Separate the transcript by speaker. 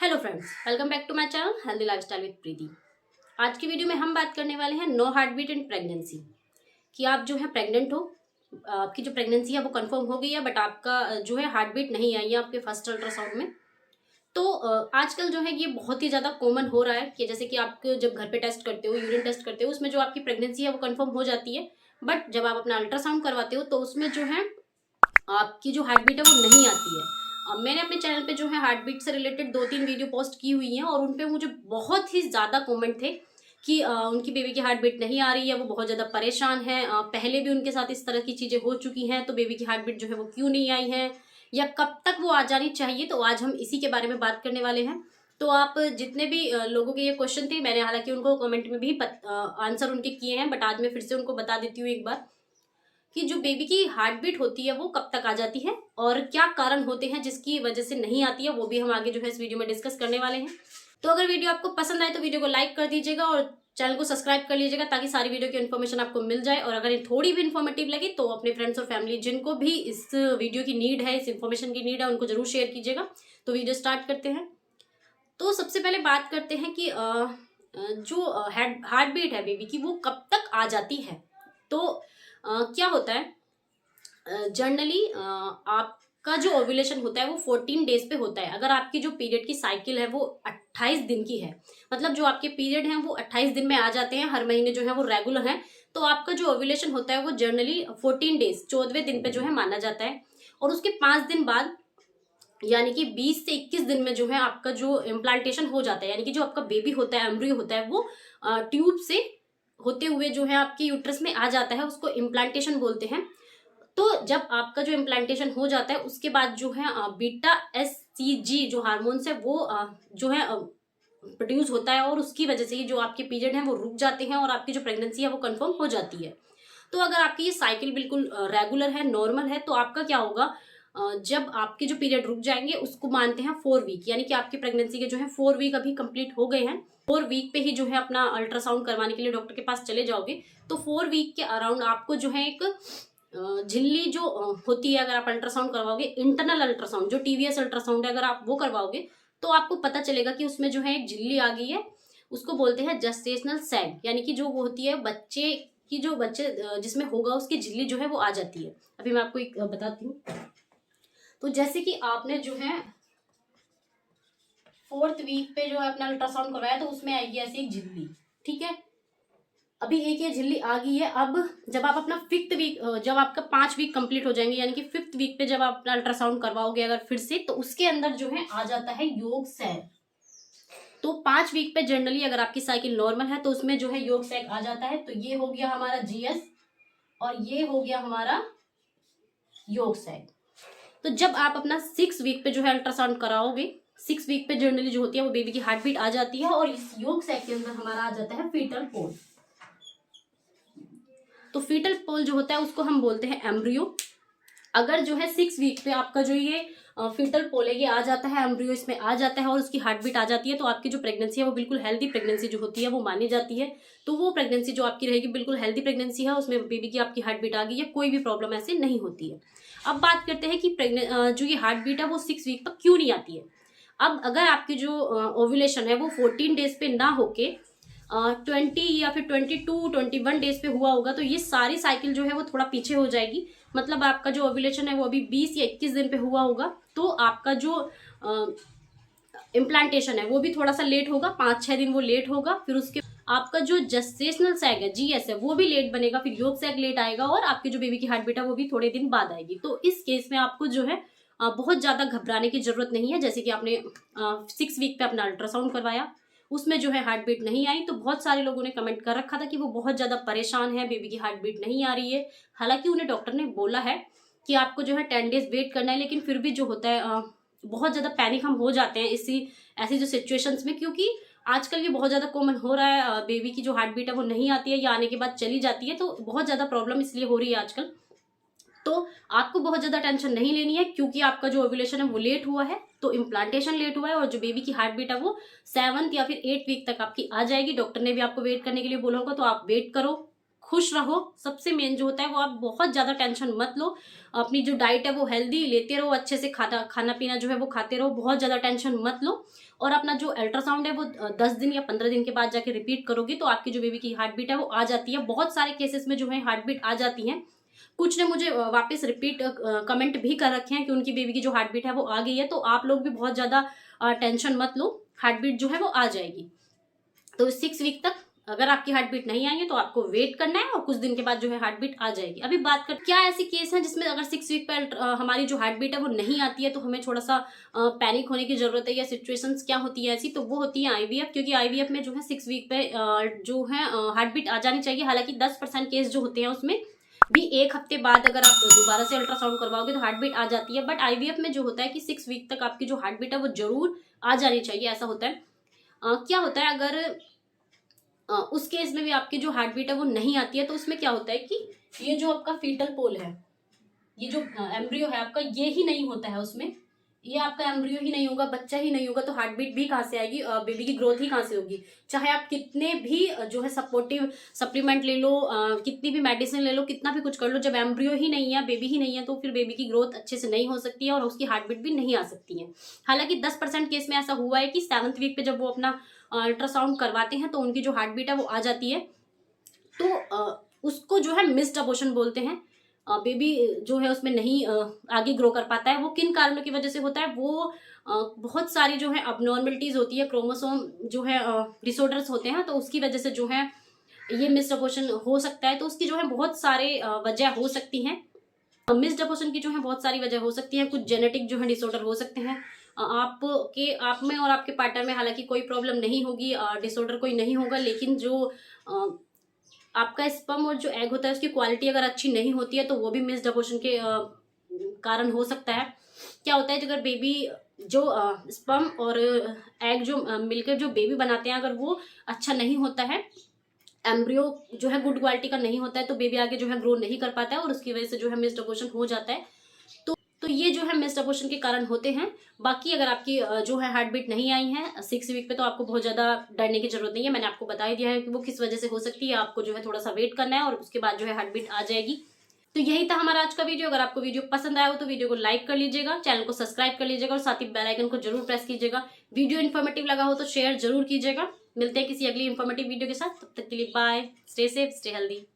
Speaker 1: Hello friends, welcome back to my channel healthy lifestyle with Preeti. आज की video में हम बात करने वाले हैं no heartbeat in pregnancy. कि आप जो है प्रेग्नेंट हो, आपकी जो प्रेगनेंसी है वो कंफर्म हो गई है, बट आपका जो है हार्ट बीट नहीं आई है आपके फर्स्ट अल्ट्रासाउंड में। तो आजकल जो है ये बहुत ही ज़्यादा कॉमन हो रहा है कि जैसे कि आप जब घर पे टेस्ट करते हो, यूरिन टेस्ट करते हो, उसमें जो आपकी प्रेगनेंसी है वो कंफर्म हो जाती है, बट जब आप अपना अल्ट्रासाउंड करवाते हो तो उसमें जो है आपकी जो हार्ट बीट है वो नहीं आती है। मैंने अपने चैनल पे जो है हार्ट बीट से रिलेटेड 2-3 वीडियो पोस्ट की हुई हैं और उन पे मुझे बहुत ही ज़्यादा कमेंट थे कि उनकी बेबी की हार्ट बीट नहीं आ रही है, वो बहुत ज़्यादा परेशान है। पहले भी उनके साथ इस तरह की चीज़ें हो चुकी हैं, तो बेबी की हार्ट बीट जो है वो क्यों नहीं आई है या कब तक वो आ जानी चाहिए। तो आज हम इसी के बारे में बात करने वाले हैं। तो आप जितने भी लोगों के ये क्वेश्चन थे, मैंने हालांकि उनको कमेंट में भी आंसर उनके किए हैं, बट आज मैं फिर से उनको बता देती हूँ एक बार कि जो बेबी की हार्ट बीट होती है वो कब तक आ जाती है और क्या कारण होते हैं जिसकी वजह से नहीं आती है, वो भी हम आगे जो है इस वीडियो में डिस्कस करने वाले हैं। तो अगर वीडियो आपको पसंद आए तो वीडियो को लाइक कर दीजिएगा और चैनल को सब्सक्राइब कर लीजिएगा ताकि सारी वीडियो की इन्फॉर्मेशन आपको मिल जाए। और अगर ये थोड़ी भी इन्फॉर्मेटिव लगी तो अपने फ्रेंड्स और फैमिली जिनको भी इस वीडियो की नीड है, इस इन्फॉर्मेशन की नीड है, उनको जरूर शेयर कीजिएगा। तो वीडियो स्टार्ट करते हैं। तो सबसे पहले बात करते हैं कि जो हार्ट बीट है बेबी की वो कब तक आ जाती है। तो क्या होता है, जनरली आपका जो ओव्यूलेशन होता है वो 14 डेज पे होता है। अगर आपकी जो पीरियड की साइकिल है वो 28 दिन की है, मतलब जो आपके पीरियड हैं वो 28 दिन में आ जाते हैं, हर महीने जो है वो रेगुलर है, तो आपका जो ओव्यूलेशन होता है वो जनरली 14 डेज 14वें दिन पे जो है माना जाता है। और उसके 5 दिन बाद यानी कि 20 से 21 दिन में जो है आपका जो इम्प्लांटेशन हो जाता है, यानी कि जो आपका बेबी होता है, एम्ब्रियो होता है, वो ट्यूब से होते हुए जो है आपके यूट्रस में आ जाता है, उसको इम्प्लांटेशन बोलते हैं। तो जब आपका जो इम्प्लांटेशन हो जाता है उसके बाद जो है बीटा एससीजी जो हार्मोन्स है वो जो है प्रोड्यूस होता है और उसकी वजह से ही जो आपके पीरियड हैं वो रुक जाते हैं और आपकी जो प्रेगनेंसी है वो कंफर्म हो जाती है। तो अगर आपकी ये साइकिल बिल्कुल रेगुलर है, नॉर्मल है, तो आपका क्या होगा, जब आपके जो पीरियड रुक जाएंगे उसको मानते हैं 4 वीक, यानी कि आपकी प्रेगनेंसी के जो है 4 वीक अभी कंप्लीट हो गए हैं। 4 वीक पे ही जो है अपना अल्ट्रासाउंड करवाने के लिए डॉक्टर के पास चले जाओगे। तो 4 वीक के अराउंड आपको जो है एक झिल्ली जो होती है, अगर आप अल्ट्रासाउंड करवाओगे, इंटरनल अल्ट्रासाउंड जो टीवीएस अल्ट्रासाउंड है, अगर आप वो करवाओगे तो आपको पता चलेगा कि उसमें जो है एक झिल्ली आ गई है। उसको बोलते हैं जेस्टेशनल सैग, यानी कि जो वो होती है बच्चे की, जो बच्चे जिसमें होगा उसकी झिल्ली जो है वो आ जाती है। अभी मैं आपको एक बताती हूँ। तो जैसे कि आपने जो है 4th वीक पे जो है अपना अल्ट्रासाउंड करवाया तो उसमें आएगी ऐसी एक झिल्ली, ठीक है। अभी एक ये झिल्ली आ गई है। अब जब आप अपना 5th वीक, जब आपका 5 वीक कंप्लीट हो जाएंगे, यानी कि 5th वीक पे जब आप अपना अल्ट्रासाउंड करवाओगे अगर फिर से, तो उसके अंदर जो है आ जाता है योग सैग। तो 5 वीक पे जनरली अगर आपकी साइकिल नॉर्मल है तो उसमें जो है योग सैग आ जाता है। तो ये हो गया हमारा जीएस और ये हो गया हमारा योग सैग। तो जब आप अपना 6 वीक पे जो है अल्ट्रासाउंड कराओगे, 6 वीक पे जनरली जो होती है वो बेबी की हार्ट बीट आ जाती है और इस योग सैग के अंदर हमारा आ जाता है फीटल पोल। तो फीटल पोल जो होता है उसको हम बोलते हैं एम्ब्रियो। अगर जो है 6 वीक पे आपका जो ये फीटल पोल है ये आ जाता है, एम्ब्रियो इसमें आ जाता है और उसकी हार्ट बीट आ जाती है, तो आपकी जो प्रेगनेंसी है वो बिल्कुल हेल्दी प्रेगनेंसी जो होती है वो मानी जाती है। तो वो प्रेगनेंसी जो आपकी रहेगी बिल्कुल हेल्दी प्रेगनेंसी है, उसमें बेबी की आपकी हार्ट बीट आ गई है, कोई भी प्रॉब्लम ऐसे नहीं होती है। अब बात करते हैं कि जो ये हार्ट बीट है वो 6 वीक तक क्यों नहीं आती है। अब अगर आपकी जो ओव्यूलेशन है वो 14 डेज पे ना होके 20 या फिर 22-21 डेज पे हुआ होगा, तो ये सारी साइकिल जो है वो थोड़ा पीछे हो जाएगी। मतलब आपका जो ओव्यूलेशन है वो अभी 20 या 21 दिन पे हुआ होगा, तो आपका जो इम्प्लांटेशन है वो भी थोड़ा सा लेट होगा, 5-6 दिन वो लेट होगा। फिर उसके आपका जो जेस्टेशनल सैग है, जीएस है, वो भी लेट बनेगा, फिर योग सैग लेट आएगा और आपकी जो बेबी की हार्ट बीट है वो भी थोड़े दिन बाद आएगी। तो इस केस में आपको जो है बहुत ज्यादा घबराने की जरूरत नहीं है। जैसे कि आपने 6 वीक पे अपना अल्ट्रासाउंड करवाया, उसमें जो है हार्ट बीट नहीं आई, तो बहुत सारे लोगों ने कमेंट कर रखा था कि वो बहुत ज्यादा परेशान है, बेबी की हार्ट बीट नहीं आ रही है। हालांकि उन्हें डॉक्टर ने बोला है कि आपको जो है 10 डेज वेट करना है, लेकिन फिर भी जो होता है बहुत ज्यादा पैनिक हम हो जाते हैं इसी ऐसी जो सिचुएशंस में, क्योंकि आजकल ये बहुत ज्यादा कॉमन हो रहा है। बेबी की जो हार्ट बीट है वो नहीं आती है या आने के बाद चली जाती है, तो बहुत ज्यादा प्रॉब्लम इसलिए हो रही है आजकल। तो आपको बहुत ज्यादा टेंशन नहीं लेनी है, क्योंकि आपका जो ओव्यूलेशन है वो लेट हुआ है, तो इम्प्लांटेशन लेट हुआ है और जो बेबी की हार्ट बीट है वो 7th या फिर 8th वीक तक आपकी आ जाएगी। डॉक्टर ने भी आपको वेट करने के लिए बोला होगा, तो आप वेट करो, खुश रहो। सबसे मेन जो होता है वो, आप बहुत ज़्यादा टेंशन मत लो। अपनी जो डाइट है वो हेल्दी लेते रहो, अच्छे से खाना पीना जो है वो खाते रहो, बहुत ज़्यादा टेंशन मत लो। और अपना जो अल्ट्रासाउंड है वो 10 दिन या 15 दिन के बाद जाके रिपीट करोगी तो आपकी जो बेबी की हार्ट बीट है वो आ जाती है। बहुत सारे केसेस में जो है हार्ट बीट आ जाती है। कुछ ने मुझे वापस रिपीट कमेंट भी कर रखे हैं कि उनकी बेबी की जो हार्ट बीट है वो आ गई है। तो आप लोग भी बहुत ज़्यादा टेंशन मत लो, हार्ट बीट जो है वो आ जाएगी। तो 6 वीक तक अगर आपकी हार्ट बीट नहीं आई है तो आपको वेट करना है और कुछ दिन के बाद जो है हार्ट बीट आ जाएगी। अभी बात कर क्या ऐसी केस है जिसमें अगर 6 वीक पे हमारी जो हार्ट बीट है वो नहीं आती है तो हमें थोड़ा सा पैनिक होने की जरूरत है, या सिचुएशंस क्या होती है ऐसी, तो वो होती है आईवीएफ। क्योंकि आईवीएफ में जो है 6 वीक पे जो है हार्ट बीट आ जानी चाहिए। हालांकि 10% केस जो होते हैं उसमें भी 1 हफ्ते बाद अगर आप दोबारा से अल्ट्रासाउंड करवाओगे तो हार्ट बीट आ जाती है। बट आईवीएफ में जो होता है कि 6 वीक तक आपकी जो हार्ट बीट है वो जरूर आ जानी चाहिए, ऐसा होता है। क्या होता है अगर उस केस में भी आपकी जो हार्ट बीट है वो नहीं आती है तो उसमें क्या होता है कि ये जो आपका फीटल पोल है, ये जो एम्ब्रियो है आपका, ये ही नहीं होता है उसमें, ये आपका एम्ब्रियो ही नहीं होगा, बच्चा ही नहीं होगा, तो हार्ट बीट भी कहाँ से आएगी, बेबी की ग्रोथ ही कहाँ से होगी। चाहे आप कितने भी जो है सपोर्टिव सप्लीमेंट ले लो, कितनी भी मेडिसिन ले लो, कितना भी कुछ कर लो, जब एम्ब्रियो ही नहीं है, बेबी ही नहीं है, तो फिर बेबी की ग्रोथ अच्छे से नहीं हो सकती है और उसकी हार्ट बीट भी नहीं आ सकती है। हालांकि 10% केस में ऐसा हुआ है कि 7th वीक पे जब वो अपना अल्ट्रासाउंड करवाते हैं तो उनकी जो हार्ट बीट है वो आ जाती है। तो उसको जो है मिस्ड अबॉर्शन बोलते हैं। बेबी जो है उसमें नहीं आगे ग्रो कर पाता है। वो किन कारणों की वजह से होता है, वो बहुत सारी जो है अबनॉर्मलिटीज होती है, क्रोमोसोम जो है डिसऑर्डर्स होते हैं, तो उसकी वजह से जो है ये मिस्ड अबॉर्शन हो सकता है। तो उसकी जो है बहुत सारे वजह हो सकती हैं। मिस्ड अबॉर्शन की जो है बहुत सारी वजह हो सकती है। कुछ जेनेटिक जो है डिसऑर्डर हो सकते हैं आप में और आपके पार्टनर में। हालांकि कोई प्रॉब्लम नहीं होगी, डिसऑर्डर कोई नहीं होगा, लेकिन जो आपका स्पर्म और जो एग होता है उसकी क्वालिटी अगर अच्छी नहीं होती है तो वो भी मिस्ड अबॉर्शन के कारण हो सकता है। क्या होता है अगर बेबी जो स्पर्म और एग जो मिलकर जो बेबी बनाते हैं अगर वो अच्छा नहीं होता है, एम्ब्रियो जो है गुड क्वालिटी का नहीं होता है, तो बेबी आगे जो है ग्रो नहीं कर पाता है और उसकी वजह से जो है मिस्ड अबॉर्शन हो जाता है। तो ये जो है मिस्ड अबॉर्शन के कारण होते हैं। बाकी अगर आपकी जो है हार्ट बीट नहीं आई है 6 वीक पे तो आपको बहुत ज्यादा डरने की जरूरत नहीं है। मैंने आपको बता ही दिया है कि वो किस वजह से हो सकती है। आपको जो है थोड़ा सा वेट करना है और उसके बाद जो है हार्ट बीट आ जाएगी। तो यही था हमारा आज का वीडियो। अगर आपको वीडियो पसंद आया हो तो वीडियो को लाइक कर लीजिएगा, चैनल को सब्सक्राइब कर लीजिएगा और साथ ही बेल आइकन को जरूर प्रेस कीजिएगा। वीडियो इन्फॉर्मेटिव लगा हो तो शेयर जरूर कीजिएगा। मिलते हैं किसी अगली इन्फॉर्मेटिव वीडियो के साथ, तब तक के लिए bye, stay safe, stay healthy.